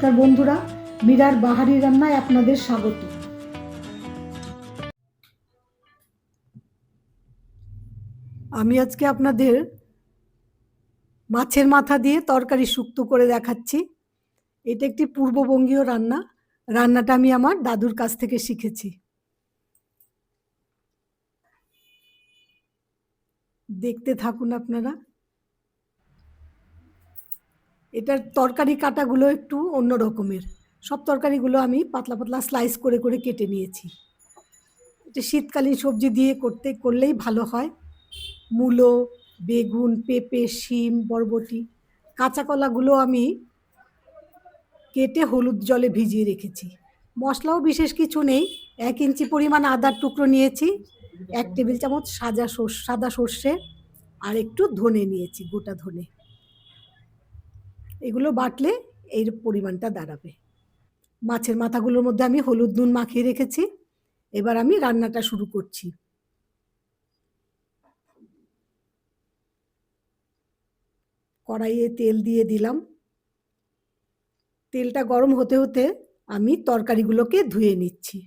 নমস্কার বন্ধুরা, মীরার বাহারি রান্নায় আপনাদের স্বাগত। আমি আজকে আপনাদের মাছের মাথা দিয়ে তরকারি শুক্তো করে দেখাচ্ছি। এটা একটি পূর্ববঙ্গীয় রান্না। রান্নাটা আমি আমার দাদুর কাছ থেকে শিখেছি। দেখতে থাকুন আপনারা। এটার তরকারি কাটাগুলো একটু অন্য রকমের। সব তরকারিগুলো আমি পাতলা পাতলা স্লাইস করে করে কেটে নিয়েছি। এটা শীতকালীন সবজি দিয়ে করলেই ভালো হয়। মূলো, বেগুন, পেঁপে, শিম, বরবটি, কাঁচা কলাগুলো আমি কেটে হলুদ জলে ভিজিয়ে রেখেছি। মশলাও বিশেষ কিছু নেই। 1 ইঞ্চি পরিমাণ আদার টুকরো নিয়েছি, 1 টেবিল চামচ সাদা সর্ষে, আর একটু ধনে নিয়েছি, গোটা ধনে। এগুলো বাটলে এই পরিমাণটা দাঁড়াবে। মাছের মাথাগুলোর মধ্যে আমি হলুদ নুন মাখিয়ে রেখেছি। এবার আমি রান্নাটা শুরু করছি। কড়াইয়ে তেল দিয়ে দিলাম। তেলটা গরম হতে হতে আমি তরকারিগুলোকে ধুয়ে নিচ্ছি।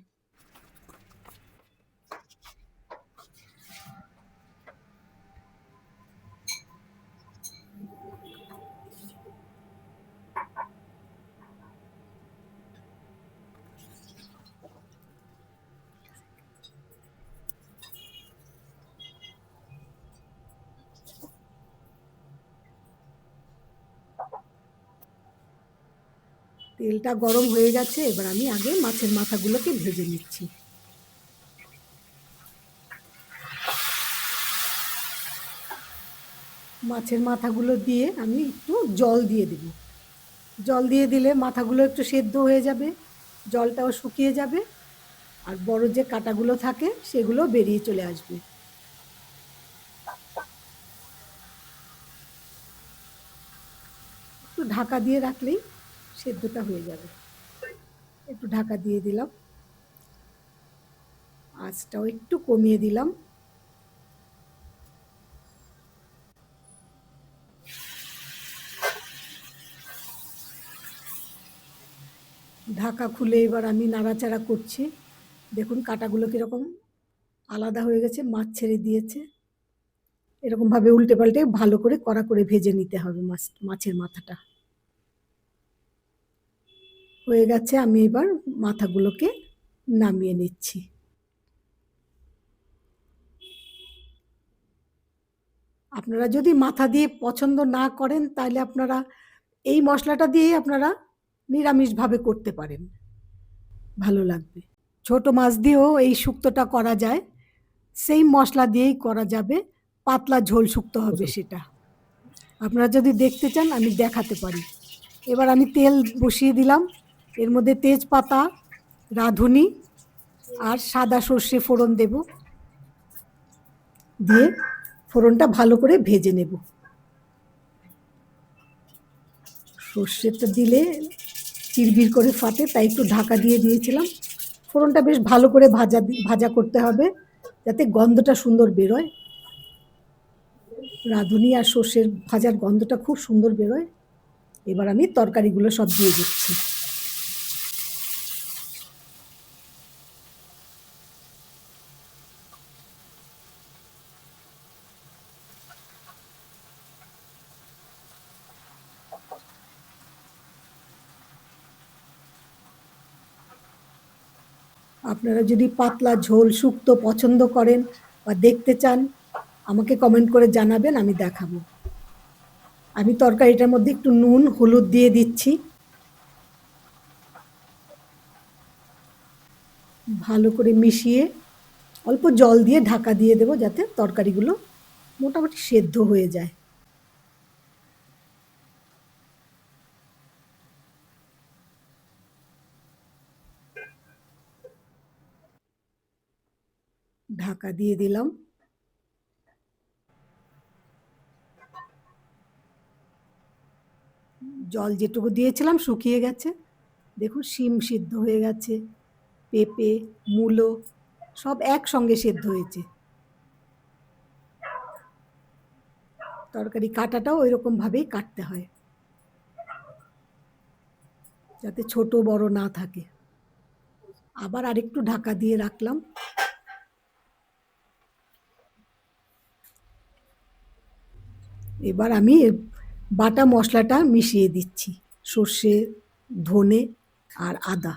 তেলটা গরম হয়ে গেছে, এবার আমি আগে মাছের মাথাগুলোকে ভেজে নিচ্ছি। মাছের মাথাগুলো দিয়ে আমি একটু জল দিয়ে দেব। জল দিয়ে দিলে মাথাগুলো একটু সেদ্ধ হয়ে যাবে, জলটাও শুকিয়ে যাবে, আর বড় যে কাঁটাগুলো থাকে সেগুলো বেরিয়ে চলে আসবে। একটু ঢাকা দিয়ে রাখলেই সেদ্ধটা হয়ে যাবে। একটু ঢাকা দিয়ে দিলাম, আঁচটাও একটু কমিয়ে দিলাম। ঢাকা খুলে এবার আমি নাড়াচাড়া করছি। দেখুন কাঁটাগুলো কীরকম আলাদা হয়ে গেছে, মাছ ছেড়ে দিয়েছে। এরকমভাবে উল্টে পাল্টে ভালো করে কড়া করে ভেজে নিতে হবে মাছের মাথাটা। হয়ে গেছে, আমি এবার মাথাগুলোকে নামিয়ে নিচ্ছি। আপনারা যদি মাথা দিয়ে পছন্দ না করেন তাহলে আপনারা এই মশলাটা দিয়েই আপনারা নিরামিষভাবে করতে পারেন, ভালো লাগবে। ছোট মাছ দিয়েও এই শুক্তোটা করা যায়, সেই মশলা দিয়েই করা যাবে। পাতলা ঝোল শুক্তো হবে সেটা। আপনারা যদি দেখতে চান আমি দেখাতে পারি। এবার আমি তেল বসিয়ে দিলাম, এর মধ্যে তেজপাতা, রাঁধুনি আর সাদা সর্ষে ফোড়ন দেব। দিয়ে ফোড়নটা ভালো করে ভেজে নেব। সর্ষেটা দিলে চিরবির করে ফাটে, তাই একটু ঢাকা দিয়ে দিয়েছিলাম। ফোড়নটা বেশ ভালো করে ভাজা করতে হবে, যাতে গন্ধটা সুন্দর বেরোয়। রাঁধুনি আর সর্ষের ভাজার গন্ধটা খুব সুন্দর বেরোয়। এবার আমি তরকারিগুলো সব দিয়ে দিচ্ছি। আপনারা যদি পাতলা ঝোল শুক্তো পছন্দ করেন বা দেখতে চান, আমাকে কমেন্ট করে জানাবেন, আমি দেখাবো। আমি তরকারিটার মধ্যে একটু নুন হলুদ দিয়ে দিচ্ছি। ভালো করে মিশিয়ে অল্প জল দিয়ে ঢাকা দিয়ে দেবো, যাতে তরকারিগুলো মোটামুটি সেদ্ধ হয়ে যায়। ঢাকা দিয়ে দিলাম। জল যেটুকু দিয়েছিলাম শুকিয়ে গেছে। দেখুন শিম সিদ্ধ হয়ে গেছে, পেঁপে, মূলো সব একসঙ্গে সেদ্ধ হয়েছে। তরকারি কাটাটাও ওই রকম ভাবেই কাটতে হয়। যাতে ছোট বড় না থাকে। আবার আরেকটু ঢাকা দিয়ে রাখলাম। এবার আমি বাটা মশলাটা মিশিয়ে দিচ্ছি, সর্ষে, ধনে আর আদা।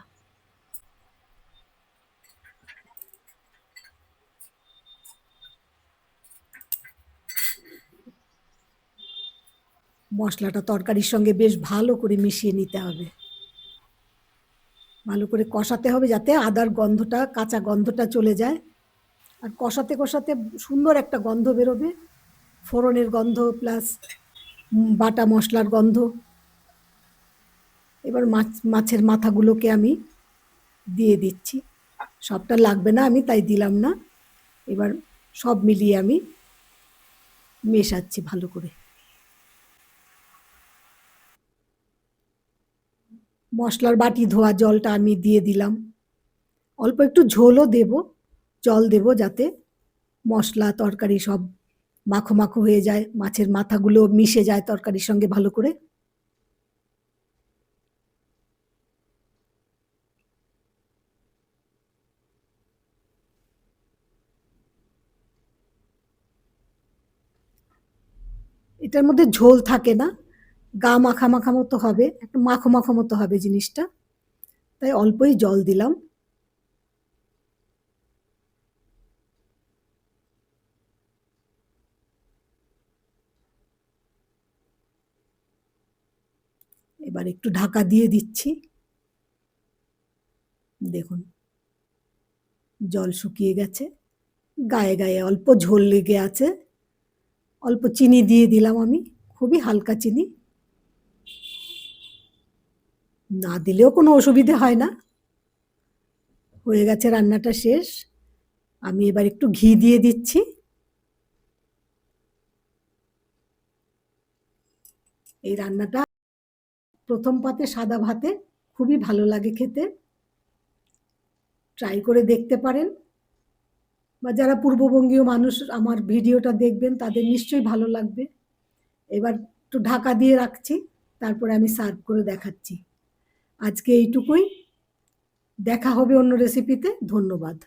মশলাটা তরকারির সঙ্গে বেশ ভালো করে মিশিয়ে নিতে হবে, ভালো করে কষাতে হবে যাতে আদার গন্ধটা, কাঁচা গন্ধটা চলে যায়। আর কষাতে কষাতে সুন্দর একটা গন্ধ বেরোবে, ফোড়নের গন্ধ প্লাস বাটা মশলার গন্ধ। এবার মাছের মাথাগুলোকে আমি দিয়ে দিচ্ছি, সবটা লাগবে না আমি তাই দিলাম না। এবার সব মিলিয়ে আমি মেশাচ্ছি ভালো করে। মশলার বাটি ধোয়া জলটা আমি দিয়ে দিলাম, অল্প একটু ঝোলও দেব, জল দেব যাতে মশলা তরকারি সব মাখো মাখো হয়ে যায়, মাছের মাথাগুলো মিশে যায় তরকারির সঙ্গে ভালো করে। এটার মধ্যে ঝোল থাকে না, গা মাখা মাখা মতো হবে, একটু মাখো মাখো মতো হবে জিনিসটা, তাই অল্পই জল দিলাম। এবার একটু ঢাকা দিয়ে দিচ্ছি। দেখুন জল শুকিয়ে গেছে, গায়ে গায়ে অল্প ঝোল লেগে আছে। অল্প চিনি দিয়ে দিলাম আমি, খুবই হালকা চিনি, না দিলেও কোনো অসুবিধে হয় না। হয়ে গেছে রান্নাটা শেষ। আমি এবার একটু ঘি দিয়ে দিচ্ছি। এই রান্নাটা প্রথম পাতে সাদা ভাতে খুবই ভালো লাগে খেতে, ট্রাই করে দেখতে পারেন। বা যারা পূর্ববঙ্গীয় মানুষ আমার ভিডিওটা দেখবেন তাদের নিশ্চয়ই ভালো লাগবে। এবার একটু ঢাকা দিয়ে রাখছি, তারপরে আমি সার্ভ করে দেখাচ্ছি। আজকে এইটুকুই, দেখা হবে অন্য রেসিপিতে। ধন্যবাদ।